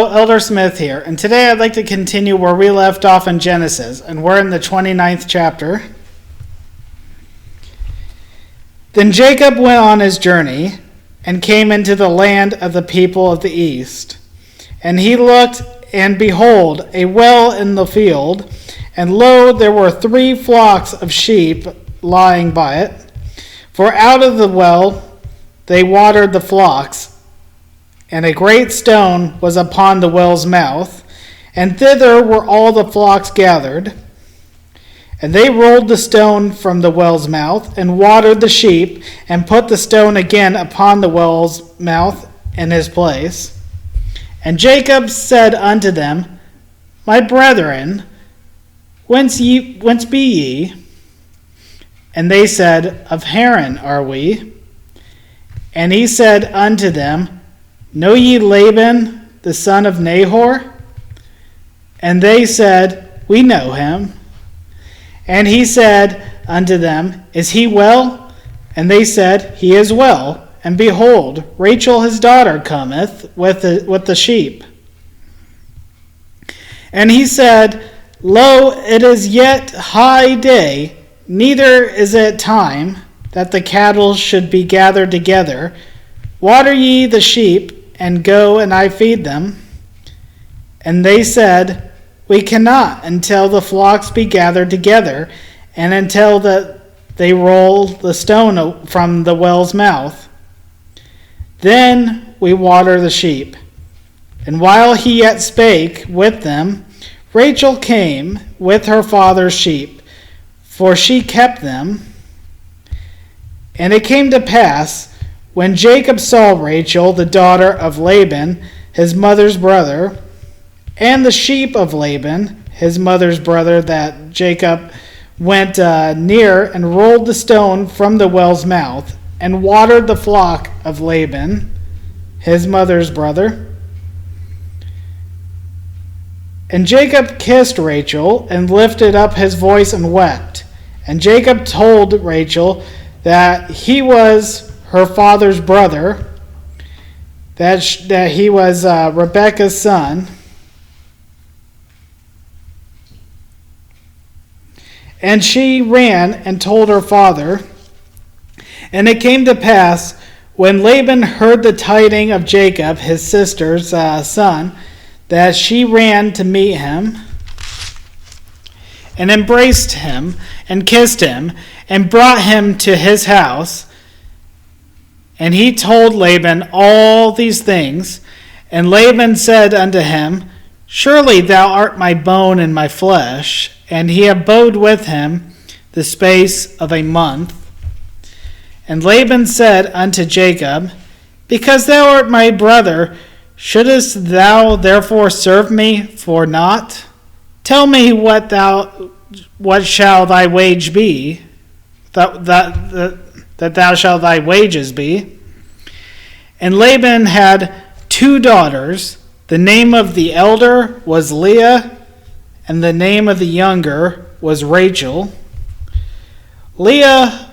Hello, Elder Smith here, and today I'd like to continue where we left off in Genesis, and we're in the 29th chapter. Then Jacob went on his journey, and came into the land of the people of the east. And he looked, and behold, a well in the field, and lo, there were 3 flocks of sheep lying by it. For out of the well they watered the flocks, and a great stone was upon the well's mouth, and thither were all the flocks gathered. And they rolled the stone from the well's mouth, and watered the sheep, and put the stone again upon the well's mouth in his place. And Jacob said unto them, My brethren, whence be ye? And they said, Of Haran are we. And he said unto them, Know ye Laban, the son of Nahor? And they said, We know him. And he said unto them, Is he well? And they said, He is well. And behold, Rachel his daughter cometh with the sheep. And he said, Lo, it is yet high day, neither is it time that the cattle should be gathered together. Water ye the sheep, and go, and I feed them. And they said, We cannot until the flocks be gathered together, and until that they roll the stone from the well's mouth. Then we water the sheep. And while he yet spake with them, Rachel came with her father's sheep, for she kept them. And it came to pass, when Jacob saw Rachel, the daughter of Laban, his mother's brother, and the sheep of Laban, his mother's brother, that Jacob went near and rolled the stone from the well's mouth, and watered the flock of Laban, his mother's brother. And Jacob kissed Rachel, and lifted up his voice and wept. And Jacob told Rachel that he was her father's brother, that he was Rebekah's son. And she ran and told her father. And it came to pass, when Laban heard the tiding of Jacob, his sister's son, that she ran to meet him, and embraced him, and kissed him, and brought him to his house. And he told Laban all these things. And Laban said unto him, Surely thou art my bone and my flesh. And he abode with him the space of a month. And Laban said unto Jacob, Because thou art my brother, shouldest thou therefore serve me for naught? Tell me what shall thy wage be, that thou shalt thy wages be. And Laban had 2 daughters. The name of the elder was Leah, and the name of the younger was Rachel. Leah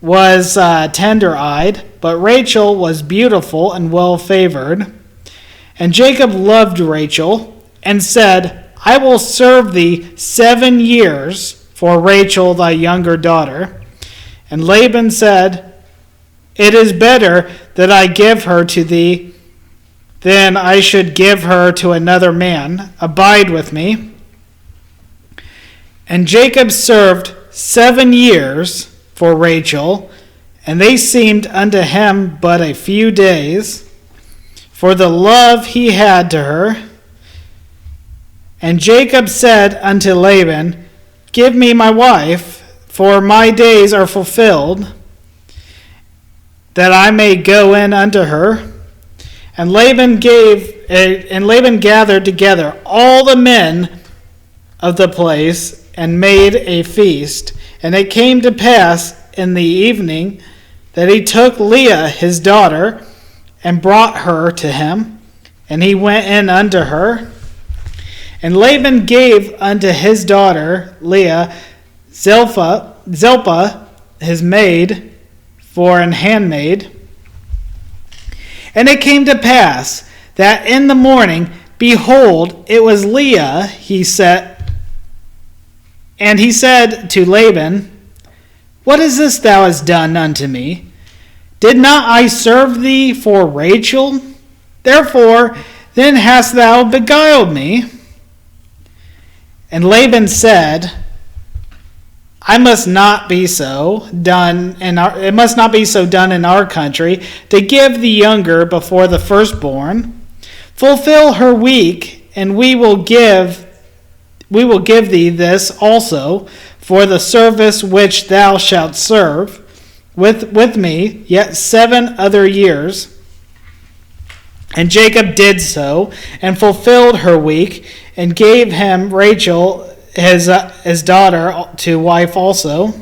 was tender-eyed, but Rachel was beautiful and well-favored. And Jacob loved Rachel, and said, I will serve thee 7 years for Rachel thy younger daughter. And Laban said, It is better that I give her to thee than I should give her to another man. Abide with me. And Jacob served 7 years for Rachel, and they seemed unto him but a few days, for the love he had to her. And Jacob said unto Laban, Give me my wife, for my days are fulfilled, that I may go in unto her. And Laban gathered together all the men of the place, and made a feast. And it came to pass in the evening that he took Leah his daughter, and brought her to him, and he went in unto her. And Laban gave unto his daughter Leah Zilpah his maid for an handmaid. And it came to pass that in the morning behold, it was Leah, he said. And he said to Laban, what is this thou hast done unto me? Did not I serve thee for Rachel? Therefore, then hast thou beguiled me. And Laban said, it must not be so done in our country to give the younger before the firstborn. Fulfill her week, and we will give thee this also for the service which thou shalt serve with me yet 7 other years. And Jacob did so, and fulfilled her week, and gave him Rachel his daughter to wife also.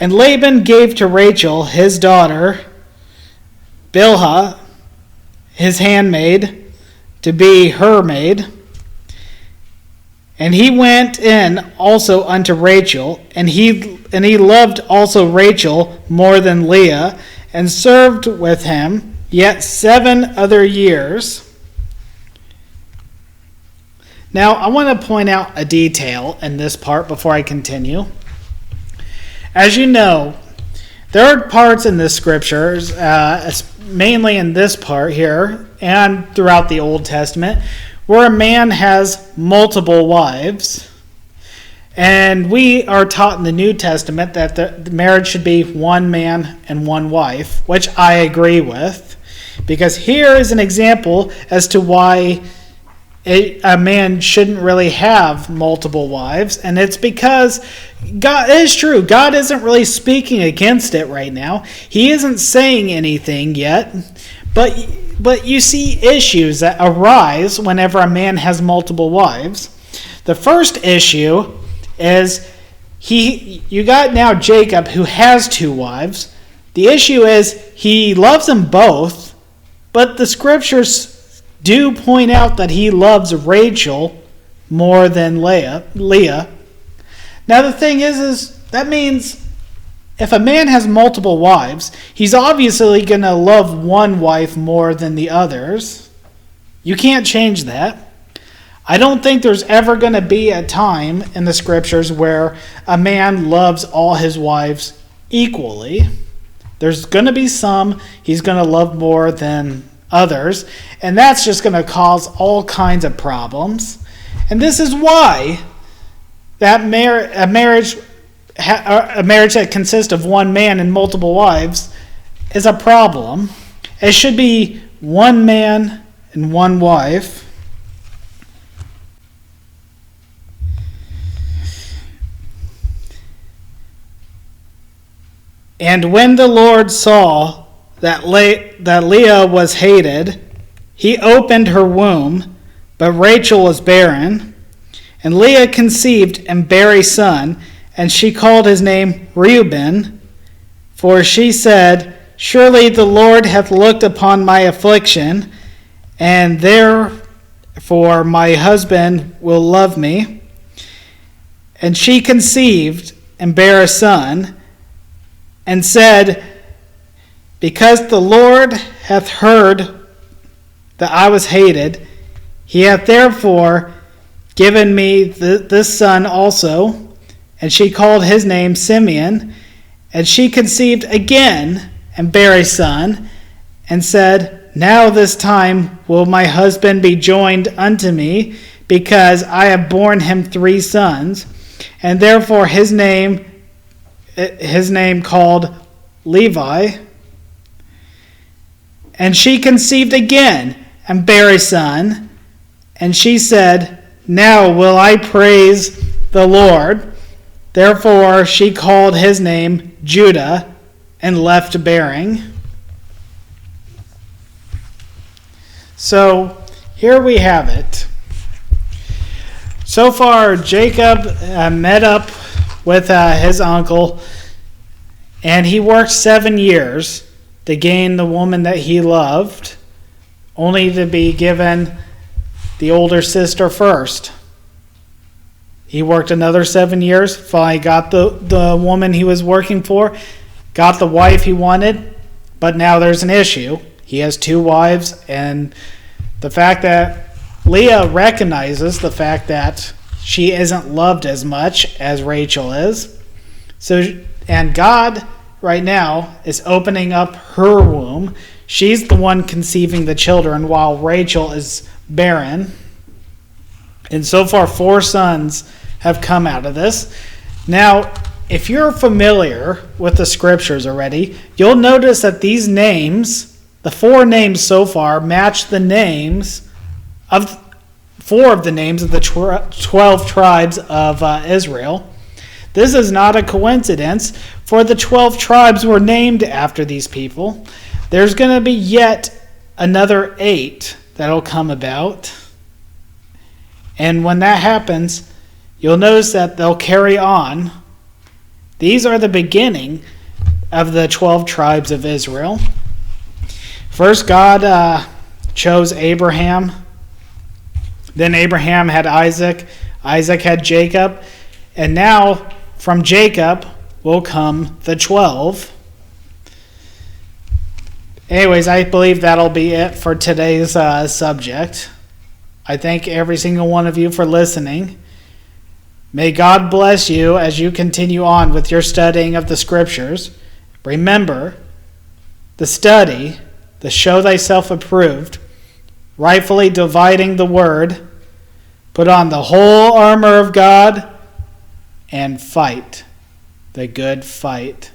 And Laban gave to Rachel his daughter Bilhah, his handmaid, to be her maid. And he went in also unto Rachel, and he loved also Rachel more than Leah, and served with him yet 7 other years. Now, I want to point out a detail in this part before I continue. As you know, there are parts in the scriptures, mainly in this part here, and throughout the Old Testament, where a man has multiple wives. And we are taught in the New Testament that the marriage should be one man and one wife, which I agree with, because here is an example as to why a man shouldn't really have multiple wives, and it's because God is true. God isn't really speaking against it right now. He isn't saying anything yet, but you see issues that arise whenever a man has multiple wives. The first issue is you got now Jacob, who has 2 wives. The issue is he loves them both, but the scriptures do point out that he loves Rachel more than Leah. Now the thing is that means if a man has multiple wives, he's obviously going to love one wife more than the others. You can't change that. I don't think there's ever going to be a time in the scriptures where a man loves all his wives equally. There's going to be some he's going to love more than others, and that's just going to cause all kinds of problems. And this is why that a marriage that consists of one man and multiple wives is a problem. It should be one man and one wife. And when the Lord saw that Leah was hated, he opened her womb, but Rachel was barren. And Leah conceived and bare a son, and she called his name Reuben, for she said, surely the Lord hath looked upon my affliction, and therefore my husband will love me. And she conceived and bare a son, and said, because the Lord hath heard that I was hated, he hath therefore given me this son also. And she called his name Simeon. And she conceived again and bare a son, and said, now this time will my husband be joined unto me, because I have borne him 3 sons. And therefore his name called Levi. And she conceived again and bare a son, and she said, now will I praise the Lord. Therefore she called his name Judah, and left bearing. So here we have it. So far, Jacob met up with his uncle, and he worked 7 years to gain the woman that he loved, only to be given the older sister first. He worked another 7 years, finally got the woman he was working for, got the wife he wanted, but now there's an issue. He has 2 wives, and the fact that Leah recognizes the fact that she isn't loved as much as Rachel is. And God right now is opening up her womb. She's the one conceiving the children while Rachel is barren. And so far, 4 sons have come out of this. Now, if you're familiar with the scriptures already, you'll notice that these names, the 4 names so far, match the names of 4 of the names of the 12 tribes of Israel. This is not a coincidence, for the 12 tribes were named after these people. There's going to be yet another 8 that'll come about. And when that happens, you'll notice that they'll carry on. These are the beginning of the 12 tribes of Israel. First, God chose Abraham. Then Abraham had Isaac. Isaac had Jacob. And now, from Jacob will come the 12. Anyways, I believe that'll be it for today's subject. I thank every single one of you for listening. May God bless you as you continue on with your studying of the Scriptures. Remember, the study, the show thyself approved, rightfully dividing the word, put on the whole armor of God, and fight the good fight.